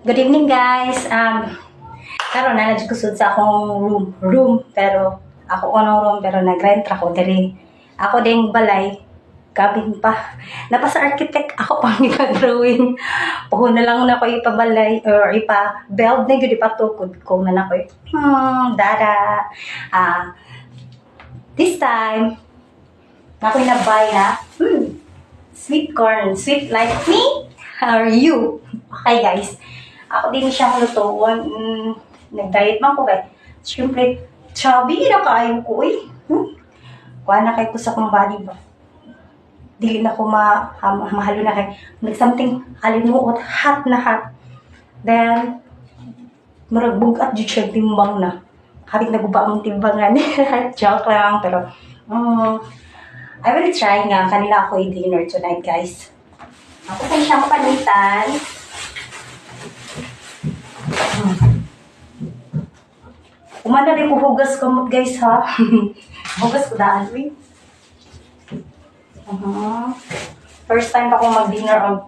Good evening, guys. Karon na nagkusud sa akong room pero ako unang room pero nag-rent ako diri. Ako ding balay gabing pa. Napasa architect ako pang ipa-drawing. Puho na lang na ko ipabalay or ipa-build na gyud ipatukod ko na nako. Dada. This time ako na-buy na sweet corn, sweet like me. How are you? Okay, guys. Ako din siyang lutuon. Nag-diet man ko ba? Siyempre, chubby na kayo ko eh. Kuha na kayo ko sa kong body ba? Dili na ko mahalo na kayo. Nag-something halimuot, hot na hot. Then, maragbog at jud siya timbang na. Kapit naguba ang timbangan. Joke lang, pero I will try nga. Kanila ako i-dinner tonight, guys. Ako sa siyang panitan. Umana rin ko hugas kamot, guys, ha? Hugas ko daan, wait. First time ako mag-dinner on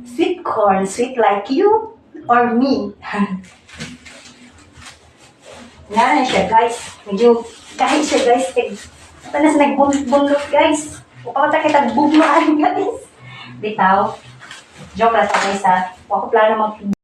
sweet corn, sweet like you or me. Nga na siya, guys. Medyo kahit siya, guys. Panas nagbunlot, guys. Upang kita bugmaan, guys. Bitaw. Joke lang sa guys, ha? Ako plano mag